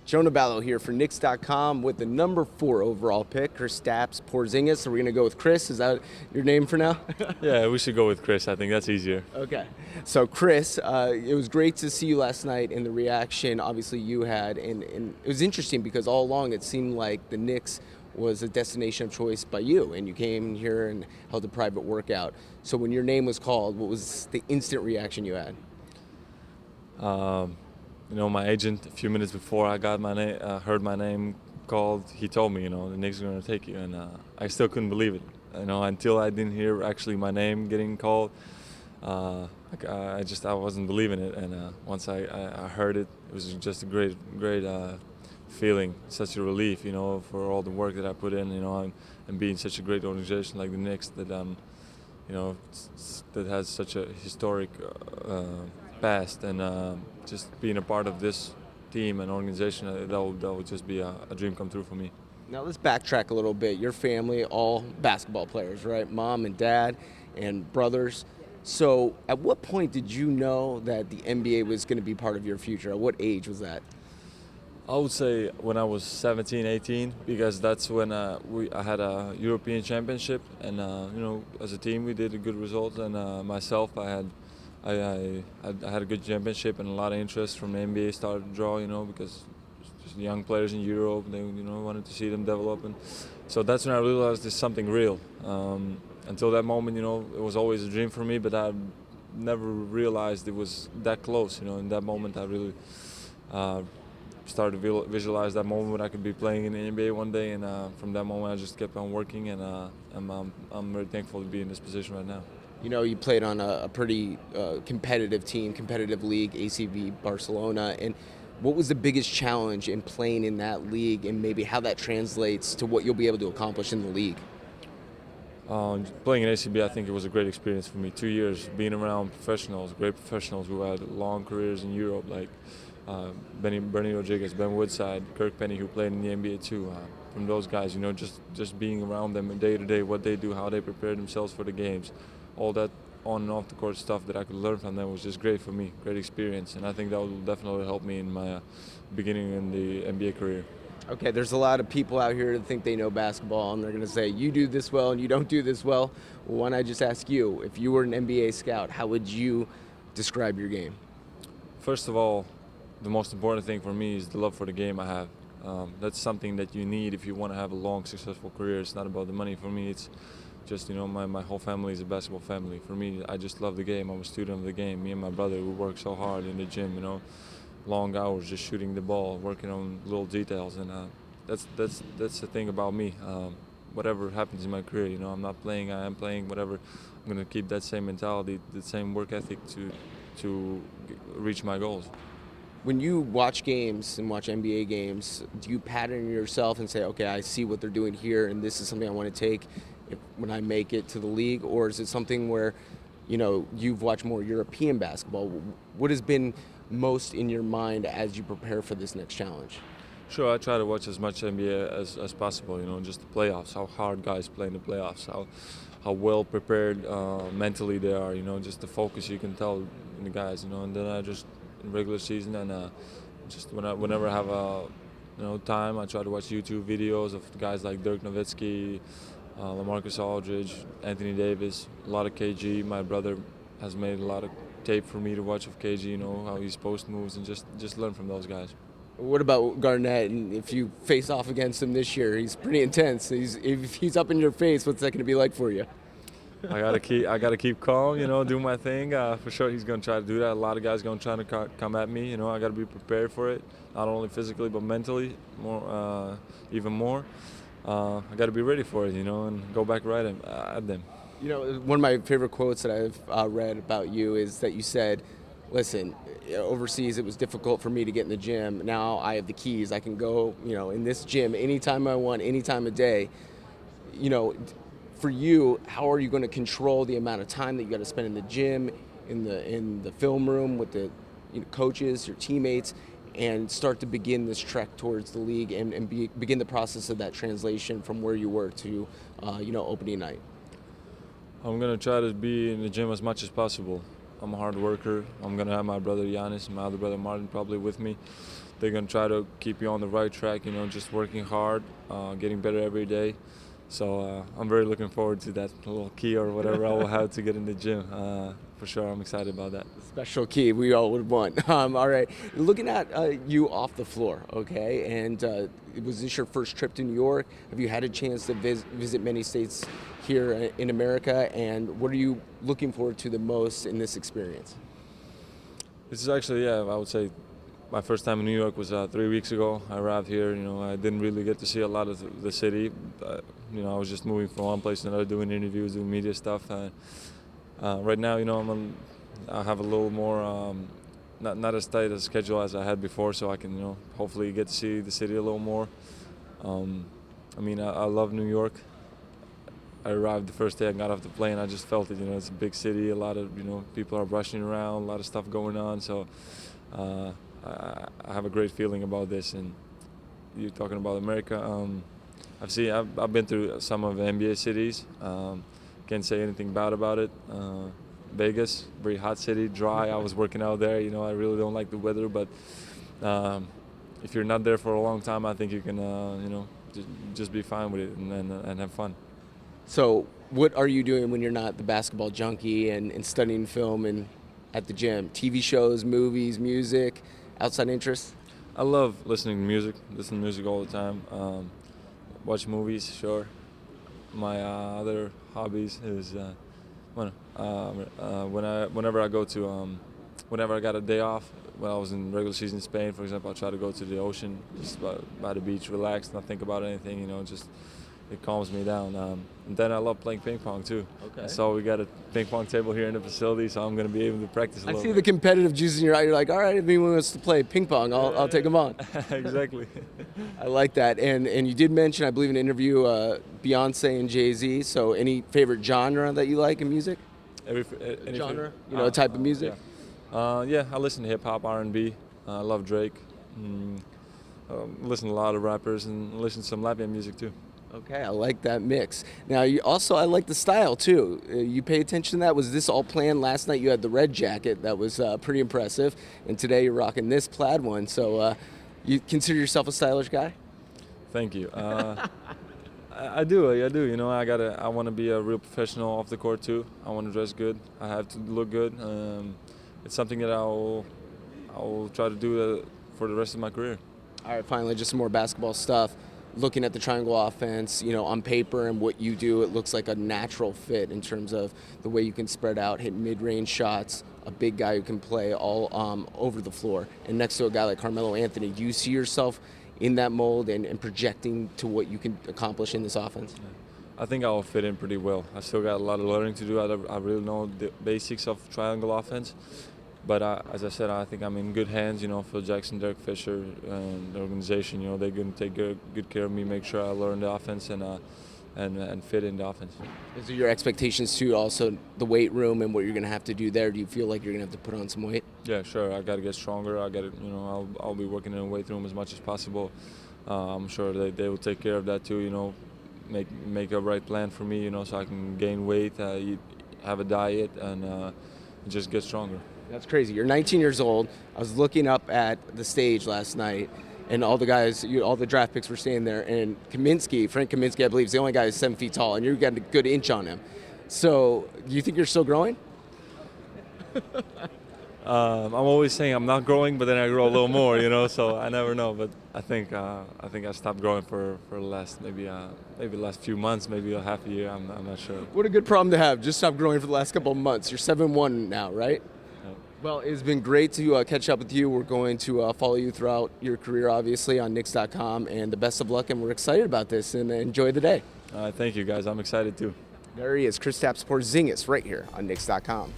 Jonah Ballow here for Knicks.com with the number 4 overall pick, Kristaps Porzingis. So we're going to go with Chris. Is that your name for now? Yeah, we should go with Chris. I think that's easier. Okay. So Chris, it was great to see you last night and the reaction obviously you had. And it was interesting because all along it seemed like the Knicks was a destination of choice by you. And you came here and held a private workout. So when your name was called, what was the instant reaction you had? My agent, a few minutes before I got heard my name called, he told me, the Knicks are going to take you, and I still couldn't believe it. Until I didn't hear actually my name getting called, I wasn't believing it. And once I heard it, it was just a great feeling, such a relief, for all the work that I put in, and being such a great organization like the Knicks that that has such a historic past, and just being a part of this team and organization, that would just be a dream come true for me. Now let's backtrack a little bit. Your family, all basketball players, right? Mom and dad and brothers. So at what point did you know that the NBA was going to be part of your future? At what age was that? I would say when I was 17, 18, because that's when I had a European championship, and as a team we did a good result, and myself I had a good championship, and a lot of interest from the NBA started to draw, because just young players in Europe, they wanted to see them develop, and so that's when I realized there's something real. Until that moment, it was always a dream for me, but I never realized it was that close. In that moment, I really started to visualize that moment when I could be playing in the NBA one day, and from that moment I just kept on working, and I'm very thankful to be in this position right now. You played on a pretty competitive team, competitive league, ACB Barcelona, and what was the biggest challenge in playing in that league, and maybe how that translates to what you'll be able to accomplish in the league? Playing in ACB, I think it was a great experience for me. 2 years being around professionals, great professionals who had long careers in Europe, like Bernie Rodriguez, Ben Woodside, Kirk Penny, who played in the NBA too. From those guys, just being around them day to day, what they do, how they prepare themselves for the games, all that on and off the court stuff that I could learn from them was just great for me, great experience, and I think that will definitely help me in my beginning in the NBA career. Okay, there's a lot of people out here that think they know basketball, and they're going to say, you do this well and you don't do this well. Well, why don't I just ask you, if you were an NBA scout, how would you describe your game? First of all, the most important thing for me is the love for the game I have. That's something that you need if you want to have a long, successful career. It's not about the money. For me, it's just, my whole family is a basketball family. For me, I just love the game. I'm a student of the game. Me and my brother, we work so hard in the gym, long hours just shooting the ball, working on little details, and that's the thing about me. Whatever happens in my career, I'm not playing, I am playing, whatever. I'm going to keep that same mentality, the same work ethic to reach my goals. When you watch games and watch NBA games, do you pattern yourself and say, okay, I see what they're doing here and this is something I want to take when I make it to the league? Or is it something where, you've watched more European basketball? What has been most in your mind as you prepare for this next challenge? Sure, I try to watch as much NBA as possible, just the playoffs, how hard guys play in the playoffs, how well prepared mentally they are, just the focus you can tell in the guys, and then I just in regular season, and just whenever I have time, I try to watch YouTube videos of guys like Dirk Nowitzki, LaMarcus Aldridge, Anthony Davis, a lot of KG. My brother has made a lot of tape for me to watch of KG, how his post moves, and just learn from those guys. What about Garnett? And if you face off against him this year, he's pretty intense. If he's up in your face, what's that going to be like for you? I gotta keep calm, do my thing. For sure, he's gonna try to do that. A lot of guys gonna try to come at me. I gotta be prepared for it, not only physically but mentally, even more. I gotta be ready for it, and go back right at them. One of my favorite quotes that I've read about you is that you said, listen, overseas it was difficult for me to get in the gym. Now I have the keys. I can go, in this gym anytime I want, any time of day. For you, how are you going to control the amount of time that you got to spend in the gym, in the film room with the coaches, your teammates, and start to begin this trek towards the league and begin the process of that translation from where you were to, opening night? I'm gonna try to be in the gym as much as possible. I'm a hard worker. I'm gonna have my brother Giannis and my other brother Martin probably with me. They're gonna try to keep you on the right track. Just working hard, getting better every day. So I'm very looking forward to that little key or whatever I will have to get in the gym. For sure, I'm excited about that. Special key we all would want. All right, looking at you off the floor, okay, and was this your first trip to New York? Have you had a chance to visit many states here in America, and what are you looking forward to the most in this experience? This is actually, I would say my first time in New York was 3 weeks ago. I arrived here, I didn't really get to see a lot of the city. I was just moving from one place to another, doing interviews, doing media stuff. Right now, I have a little more, not as tight a schedule as I had before, so I can, hopefully get to see the city a little more. I love New York. I arrived the first day I got off the plane. I just felt it. It's a big city. A lot of people are rushing around. A lot of stuff going on. So I have a great feeling about this. And you're talking about America. I've been through some of the NBA cities. Can't say anything bad about it. Vegas, very hot city, dry. I was working out there. I really don't like the weather, but if you're not there for a long time, I think you can, just be fine with it and have fun. So what are you doing when you're not the basketball junkie and studying film and at the gym? TV shows, movies, music, outside interests? I love listening to music. Listen to music all the time. Watch movies, sure. My other hobbies is whenever I go to whenever I got a day off. When I was in regular season in Spain, for example, I try to go to the ocean, just by the beach, relax, not think about anything. Just it calms me down. And then I love playing ping pong too. Okay. So we got a ping pong table here in the facility, so I'm going to be able to practice a little I see bit. the competitive juice in your eye. You're like, all right, if anyone wants to play ping pong, I'll take them on. Exactly. I like that. And you did mention, I believe in an interview, Beyonce and Jay-Z. So any favorite genre that you like in music? Any Genre? Type of music? Yeah, I listen to hip-hop, R&B. I love Drake. Listen to a lot of rappers and listen to some Latvian music too. Okay, I like that mix. Now, I like the style too. You pay attention to that? Was this all planned? Last night you had the red jacket. That was pretty impressive. And today you're rocking this plaid one. So you consider yourself a stylish guy? Thank you. I do. I want to be a real professional off the court too. I want to dress good. I have to look good. It's something that I will try to do for the rest of my career. All right, finally, just some more basketball stuff. Looking at the triangle offense, on paper and what you do, it looks like a natural fit in terms of the way you can spread out, hit mid-range shots, a big guy who can play all over the floor. And next to a guy like Carmelo Anthony, do you see yourself in that mold and projecting to what you can accomplish in this offense? I think I will fit in pretty well. I still got a lot of learning to do. I really know the basics of triangle offense. But as I said, I think I'm in good hands. Phil Jackson, Derek Fisher, and the organization. They're going to take good care of me, make sure I learn the offense and fit in the offense. Is your expectations too also the weight room and what you're going to have to do there? Do you feel like you're going to have to put on some weight? Yeah, sure. I got to get stronger. I'll be working in the weight room as much as possible. I'm sure they will take care of that too. Make a right plan for me. So I can gain weight, have a diet, and just get stronger. That's crazy. You're 19 years old. I was looking up at the stage last night, and all the guys, all the draft picks were standing there, and Frank Kaminsky, I believe, is the only guy who's 7 feet tall, and you got a good inch on him. So, do you think you're still growing? I'm always saying I'm not growing, but then I grow a little more, so I never know. But I think I stopped growing for the last maybe last few months, maybe a half a year. I'm not sure. What a good problem to have. Just stop growing for the last couple of months. You're 7'1" now, right? Well, it's been great to catch up with you. We're going to follow you throughout your career, obviously, on Knicks.com. And the best of luck, and we're excited about this, and enjoy the day. Thank you, guys. I'm excited, too. There he is, Kristaps Porzingis, right here on Knicks.com.